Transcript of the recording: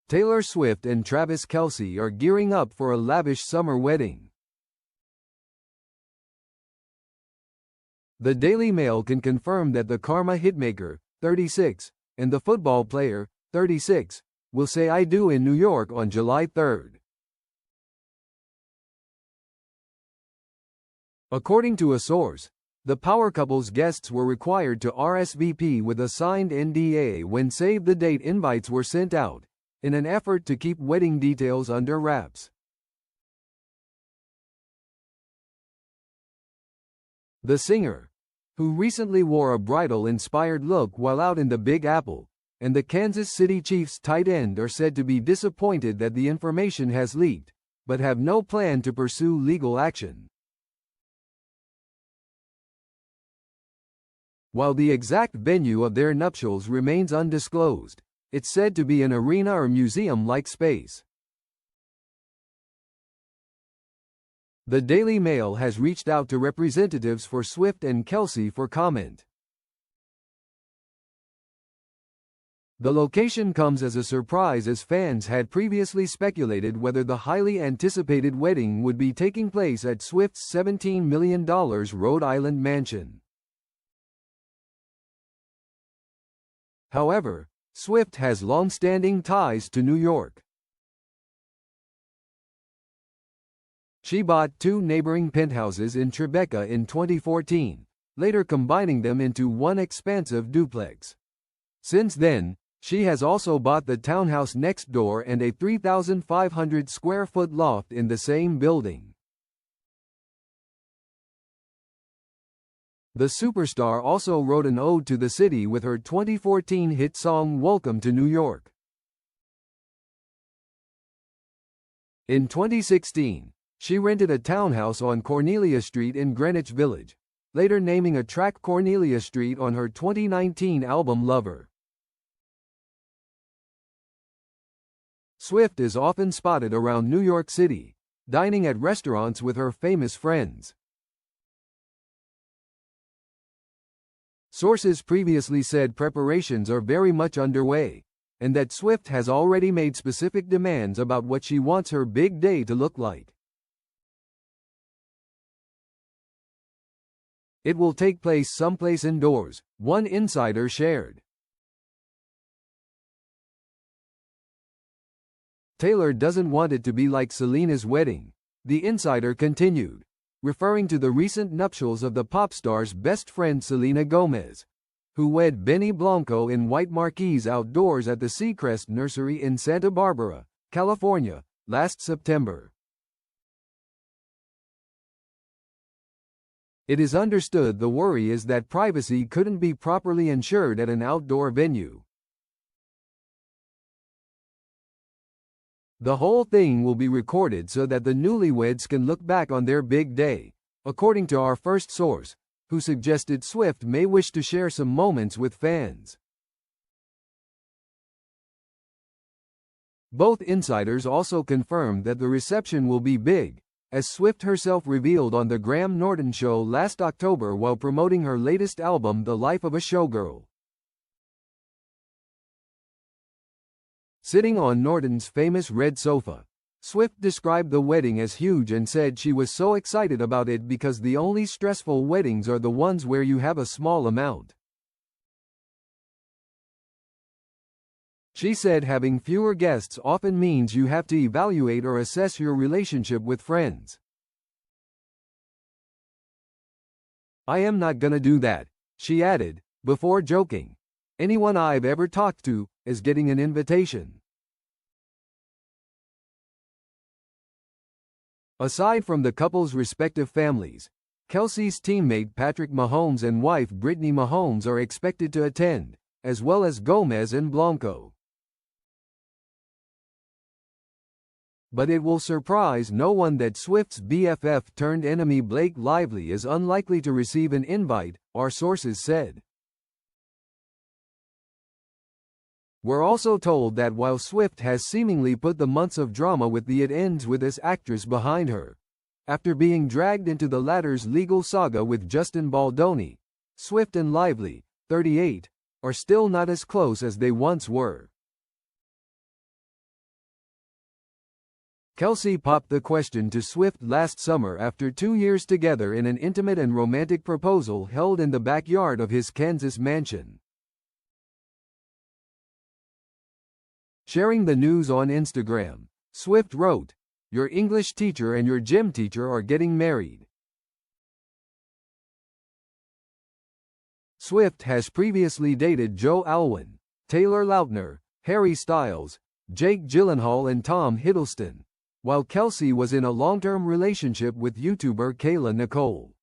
Taylor Swift and Travis Kelce are gearing up for a lavish summer wedding. The Daily Mail can confirm that the Karma hitmaker, 36, and the football player, 36, will say "I do" in New York on July 3. According to a source, the power couple's guests were required to RSVP with a signed NDA when save-the-date invites were sent out, in an effort to keep wedding details under wraps. The singer, who recently wore a bridal-inspired look while out in the Big Apple, and the Kansas City Chiefs tight end are said to be disappointed that the information has leaked, but have no plan to pursue legal action. While the exact venue of their nuptials remains undisclosed, it's said to be an arena or museum-like space. The Daily Mail has reached out to representatives for Swift and Kelce for comment. The location comes as a surprise as fans had previously speculated whether the highly anticipated wedding would be taking place at Swift's $17 million Rhode Island mansion. However, Swift has long-standing ties to New York. She bought 2 neighboring penthouses in Tribeca in 2014, later combining them into one expansive duplex. Since then, she has also bought the townhouse next door and a 3,500 square foot loft in the same building. The superstar also wrote an ode to the city with her 2014 hit song "Welcome to New York." In 2016, she rented a townhouse on Cornelia Street in Greenwich Village, later naming a track Cornelia Street on her 2019 album Lover. Swift is often spotted around New York City, dining at restaurants with her famous friends. Sources previously said preparations are very much underway, and that Swift has already made specific demands about what she wants her big day to look like. It will take place someplace indoors, one insider shared. Taylor doesn't want it to be like Selena's wedding, the insider continued, referring to the recent nuptials of the pop star's best friend Selena Gomez, who wed Benny Blanco in white marquees outdoors at the Seacrest Nursery in Santa Barbara, California, last September. It is understood the worry is that privacy couldn't be properly ensured at an outdoor venue. The whole thing will be recorded so that the newlyweds can look back on their big day, according to our first source, who suggested Swift may wish to share some moments with fans. Both insiders also confirmed that the reception will be big, as Swift herself revealed on The Graham Norton Show last October while promoting her latest album The Life of a Showgirl. Sitting on Norton's famous red sofa, Swift described the wedding as huge and said she was so excited about it because the only stressful weddings are the ones where you have a small amount. She said having fewer guests often means you have to evaluate or assess your relationship with friends. "I am not gonna do that," she added, before joking. "Anyone I've ever talked to is getting an invitation." Aside from the couple's respective families, Kelce's teammate Patrick Mahomes and wife Brittany Mahomes are expected to attend, as well as Gomez and Blanco. But it will surprise no one that Swift's BFF-turned-enemy Blake Lively is unlikely to receive an invite, our sources said. We're also told that while Swift has seemingly put the months of drama with the "It Ends With This" actress behind her, after being dragged into the latter's legal saga with Justin Baldoni, Swift and Lively, 38, are still not as close as they once were. Kelce popped the question to Swift last summer after 2 years together in an intimate and romantic proposal held in the backyard of his Kansas mansion. Sharing the news on Instagram, Swift wrote, "Your English teacher and your gym teacher are getting married." Swift has previously dated Joe Alwyn, Taylor Lautner, Harry Styles, Jake Gyllenhaal and Tom Hiddleston, while Kelce was in a long-term relationship with YouTuber Kayla Nicole.